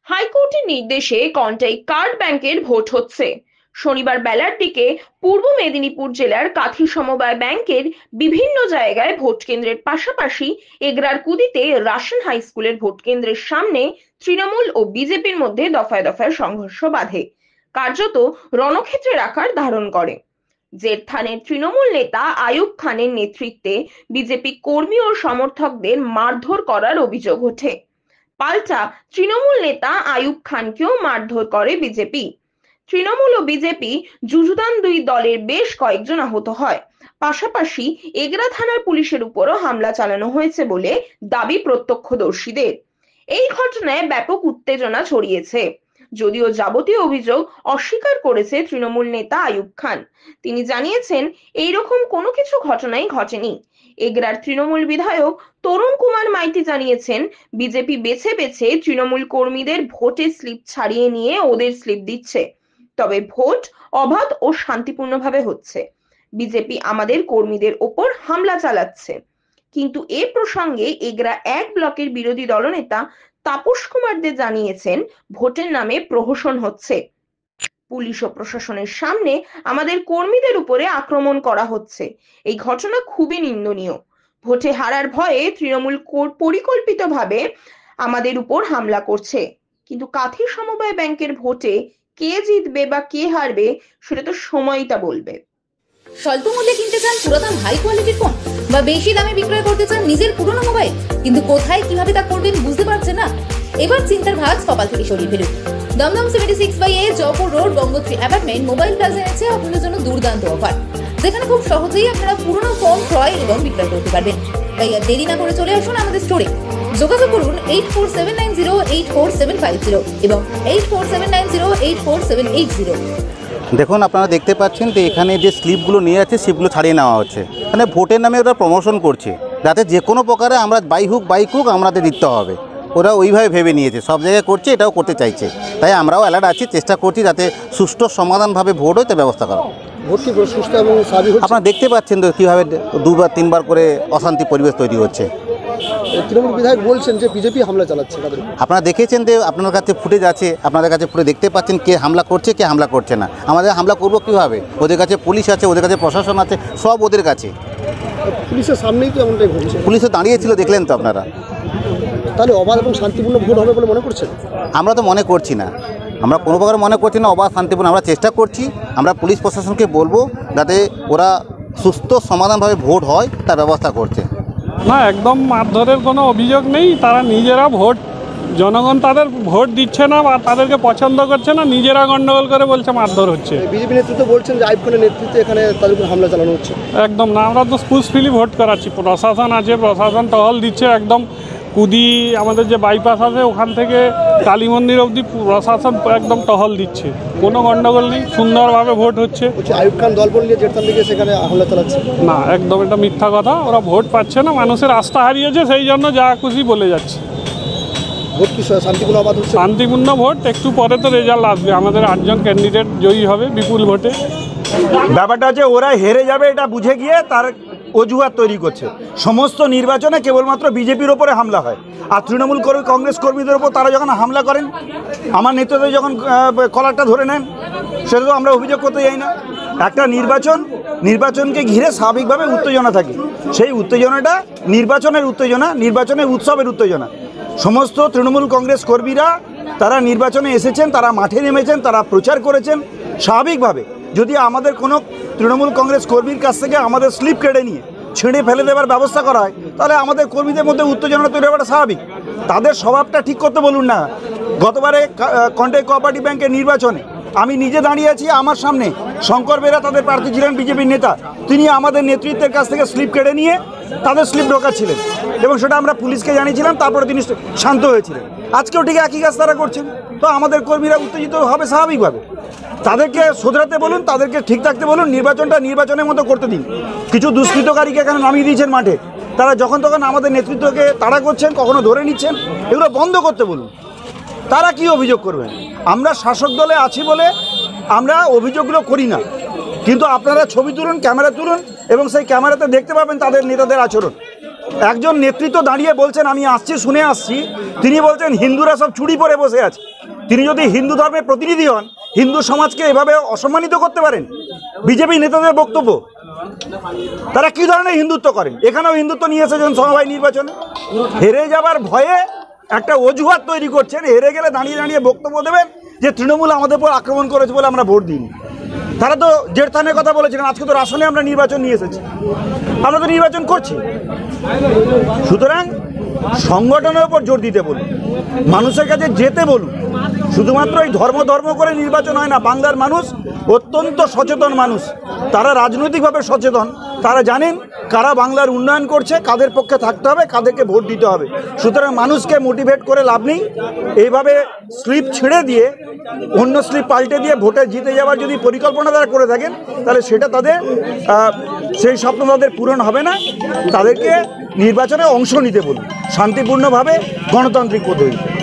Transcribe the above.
হাইকোর্টের নির্দেশে কন্টাই কার্ড ব্যাংকের ভোট হচ্ছে। শনিবার বেলার দিকে পূর্ব মেদিনীপুর জেলার কাঁথি সমবায় ব্যাংকের বিভিন্ন জায়গায় ভোট কেন্দ্রের পাশাপাশি এগরার কুদিতে রাশন হাই স্কুলের ভোট কেন্দ্রের সামনে তৃণমূল ও বিজেপির মধ্যে দফায় দফায় সংঘর্ষ বাধে, কার্যত রণক্ষেত্রের আকার ধারণ করে। জেঠথানের তৃণমূল নেতা আইয়ুব খানের নেতৃত্বে বিজেপি কর্মী ও সমর্থকদের মারধর করার অভিযোগ ওঠে। পাল্টা তৃণমূল নেতা আইয়ুব খানকেও মারধর করে বিজেপি। তৃণমূল ও বিজেপি যুযুধান দুই দলের বেশ কয়েকজন আহত হয়। পাশাপাশি এগরা থানার পুলিশের উপরও হামলা চালানো হয়েছে বলে দাবি প্রত্যক্ষদর্শীদের। এই ঘটনায় ব্যাপক উত্তেজনা ছড়িয়েছে, যদিও যাবতীয় অভিযোগ অস্বীকার করেছে তৃণমূল নেতা আইয়ুব খান। তিনি জানিয়েছেন এইরকম কোনো কিছু ঘটনাই ঘটেনি। এগরার তৃণমূল বিধায়ক তরুণ কুমার মাইতি জানিয়েছেন, বিজেপি বেছে বেছে তৃণমূল কর্মীদের ভোটের স্লিপ ছাড়িয়ে নিয়ে ওদের স্লিপ দিচ্ছে, তবে ভোট অবাধ ও শান্তিপূর্ণভাবে হচ্ছে। বিজেপি আমাদের কর্মীদের ওপর হামলা চালাচ্ছে। কিন্তু এ প্রসঙ্গে এগরা এক ব্লকের বিরোধী দলনেতা তাপস কুমার দে জানিয়েছেন, ভোটের নামে প্রহসন হচ্ছে। পুলিশ ও প্রশাসনের সামনে আমাদের কর্মীদের উপরে আক্রমণ করা হচ্ছে। এই ঘটনা খুবই নিন্দনীয়। ভোটে হারার ভয়ে তৃণমূল পরিকল্পিতভাবে আমাদের উপর হামলা করছে। কিন্তু কাঁথি সমবায় ব্যাংকের ভোটে কে জিতবে বা কে হারবে সেটা তো সময়টা বলবে। স্বল্প মূল্যে কিনতে চান পুরাতন হাই কোয়ালিটির ফোন, বা বেশি দামে বিক্রয় করতে চান নিজের পুরনো মোবাইল, কিন্তু কোথায় কিভাবে তা করবেন বুঝতে পারছেন না? এবার চিন্তার ভাঁজ কপাল থেকে সরিয়ে ফেলুন। Dumdum 76/A Jaipur road Gangotri apartment mobile plaza এনেছে আপনাদের জন্য দুর্দান্ত অফার, যেখানে খুব সহজেই আপনারা পুরনো ফোন ক্রয় এবং বিক্রয় করতে পারবেন। তাই আর দেরি না করে চলে আসুন আমাদের স্টোরে। যোগাযোগ করুন 8479084750 এবং 8479084780। দেখুন, আপনারা দেখতে পাচ্ছেন যে এখানে যে স্লিপগুলো নিয়ে আছে সেগুলো ছাড়িয়ে নেওয়া হচ্ছে। এখানে ভোটের নামে ওরা প্রমোশন করছে, যাতে যে কোনো প্রকারে আমরা বাইক হোক আমাদের দিতে হবে। ওরা ওইভাবে ভেবে নিয়েছে, সব জায়গায় করছে, এটাও করতে চাইছে। তাই আমরাও অ্যালার্ট আছি, চেষ্টা করছি যাতে সুষ্ঠু সমাধানভাবে ভোট হয় তার ব্যবস্থা করা। ভোট কি সুষ্ঠু এবং স্বাভাবিক? আপনারা দেখতে পাচ্ছেন তো কীভাবে 2বার 3বার করে অশান্তি পরিবেশ তৈরি হচ্ছে। তৃণমূল বিধায়ক বলছেন যে বিজেপি হামলা চালাচ্ছে তাদের। আপনারা দেখেছেন যে আপনার কাছে ফুটেজ আছে, আপনাদের কাছে ফুটে দেখতে পাচ্ছেন কে হামলা করছে কে হামলা করছে না। আমাদের হামলা করবো কীভাবে? ওদের কাছে পুলিশ আছে, ওদের কাছে প্রশাসন আছে, সব ওদের কাছে। পুলিশের সামনেই তো এমনটাই ঘটেছে। পুলিশও দাঁড়িয়েছিল, দেখলেন তো আপনারা। তাহলে অবাধ এবং শান্তিপূর্ণ ভোট হবে বলে মনে করছেন? আমরা তো মনে করছি না, আমরা কোনো প্রকার মনে করছি না অবাধ শান্তিপূর্ণ। আমরা চেষ্টা করছি, আমরা পুলিশ প্রশাসনকে বলবো যাতে ওরা সুস্থ সমাধানভাবে ভোট হয় তার ব্যবস্থা করছে। না, একদম মারধরের কোনো অভিযোগ নেই। তারা নিজেরা ভোট, জনগণ তাদের ভোট দিচ্ছে না বা তাদেরকে পছন্দ করছে না, নিজেরা গন্ডগোল করে বলছে মারধর হচ্ছে। বিজেপি নেতৃত্ব বলছেন যে আইয়ুব খানের নেতৃত্বে এখানে তাদের উপর হামলা চালানো হচ্ছে। একদম না, আমরা তো ফুসফিলি ভোট করাচ্ছি। প্রশাসন আছে, প্রশাসন টহল দিচ্ছে। একদম কুদি আমাদের যে বাইপাস আছে ওখান থেকে কালী মন্দির অবধি প্রশাসন একদম টহল দিচ্ছে। কোনো গন্ডগোল নেই, সুন্দরভাবে ভোট হচ্ছে। আইয়ুব খান দলবল নিয়ে জেঠথান থেকে সেখানে হামলা চালাচ্ছে। না, একদম এটা মিথ্যা কথা। ওরা ভোট পাচ্ছে না, মানুষের আস্থা হারিয়েছে, সেই জন্য যা খুশি বলে যাচ্ছে। ভোট কি শান্তিপূর্ণ অবাধ হচ্ছে? শান্তিপূর্ণ ভোট। একটু পরে তো রেজাল্ট আসবে, আমাদের 8জন ক্যান্ডিডেট জয়ী হবে বিপুল ভোটে। ব্যাপারটা হচ্ছে ওরা হেরে যাবে এটা বুঝে গিয়ে তার অজুহাত তৈরি করছে। সমস্ত নির্বাচনে কেবলমাত্র বিজেপির ওপরে হামলা হয়, আর তৃণমূল কংগ্রেস কর্মীদের ওপর তারা যখন হামলা করেন, আমার নেতৃত্বে যখন কলারটা ধরে নেন, সেটা তো আমরা অভিযোগ করতে যাই না। একটা নির্বাচনকে ঘিরে স্বাভাবিকভাবে উত্তেজনা থাকে, সেই উত্তেজনাটা নির্বাচনের উৎসবের উত্তেজনা। সমস্ত তৃণমূল কংগ্রেস কর্মীরা তারা নির্বাচনে এসেছেন, তারা মাঠে নেমেছেন, তারা প্রচার করেছেন। স্বাভাবিকভাবে যদি আমাদের কোনো তৃণমূল কংগ্রেস কর্মীর কাছ থেকে আমাদের স্লিপ কেড়ে নিয়ে ছিঁড়ে ফেলে দেওয়ার ব্যবস্থা করা হয়, তাহলে আমাদের কর্মীদের মধ্যে উত্তেজনা তৈরি হওয়াটা স্বাভাবিক। তাদের স্বভাবটা ঠিক করতে বলুন না। গতবারে কন্টাই কোঅপারেটিভ ব্যাংকের নির্বাচনে আমি নিজে দাঁড়িয়ে আছি, আমার সামনে শঙ্কর বেরা তাদের প্রার্থী ছিলেন, বিজেপির নেতা। তিনি আমাদের নেতৃত্বের কাছ থেকে স্লিপ কেড়ে নিয়ে তাদের স্লিপ ঢোকাচ্ছিলেন এবং সেটা আমরা পুলিশকে জানিয়েছিলাম। তারপরে তিনি শান্ত হয়েছিলেন। আজকেও ঠিক একই কাজ তারা করছেন। তো আমাদের কর্মীরা উত্তেজিত হবে স্বাভাবিকভাবে। তাদেরকে শোধরাতে বলুন, তাদেরকে ঠিক থাকতে বলুন, নির্বাচনটা নির্বাচনের মতো করতে দিন। কিছু দুষ্কৃতকারীকে এখানে নামিয়ে দিয়েছেন মাঠে, তারা যখন তখন আমাদের নেতৃত্বকে তাড়া করছেন, কখনো ধরে নিচ্ছেন। এগুলো বন্ধ করতে বলুন। তারা কি অভিযোগ করবেন? আমরা শাসক দলে আছি বলে আমরা অভিযোগগুলো করি না, কিন্তু আপনারা ছবি তুলুন, ক্যামেরা তুলুন এবং সেই ক্যামেরাতে দেখতে পাবেন তাদের নেতাদের আচরণ। একজন নেতৃত্ব দাঁড়িয়ে বলছেন আমি আসছি শুনে আসছি, তিনি বলছেন হিন্দুরা সব চুরি পরে বসে আছে। তিনি যদি হিন্দু ধর্মের প্রতিনিধি হন, হিন্দু সমাজকে এভাবে অসম্মানিত করতে পারেন? বিজেপি নেতাদের বক্তব্য, তারা কি ধরনের হিন্দুত্ব করেন? এখানেও হিন্দুত্ব নিয়ে এসেছেন সমবায় নির্বাচনে। হেরে যাবার ভয়ে একটা অজুহাত তৈরি করছেন, হেরে গেলে দাঁড়িয়ে দাঁড়িয়ে বক্তব্য দেবেন যে তৃণমূল আমাদের উপর আক্রমণ করেছে বলে আমরা ভোট দিইনি। তারা তো জেঠথানের কথা বলেছিলেন, আজকে তো রাসনে আমরা নির্বাচন নিয়ে এসেছি, আমরা তো নির্বাচন করছি। সুতরাং সংগঠনের উপর জোর দিতে বলুন, মানুষের কাছে যেতে বলুন। শুধুমাত্র এই ধর্ম করে নির্বাচন হয় না। বাংলার মানুষ অত্যন্ত সচেতন মানুষ, তারা রাজনৈতিকভাবে সচেতন, তারা জানেন কারা বাংলার উন্নয়ন করছে, কাদের পক্ষে থাকতে হবে, কাদেরকে ভোট দিতে হবে। সুতরাং মানুষকে মোটিভেট করে লাভ নেই। এইভাবে স্লিপ ছেড়ে দিয়ে অন্য স্লিপ পাল্টে দিয়ে ভোটে জিতে যাওয়ার যদি পরিকল্পনা তারা করে থাকেন, তাহলে সেটা তাদের সেই স্বপ্ন তাদের পূরণ হবে না। তাদেরকে নির্বাচনে অংশ নিতে বলুন শান্তিপূর্ণভাবে, গণতান্ত্রিক পদ্ধতিতে।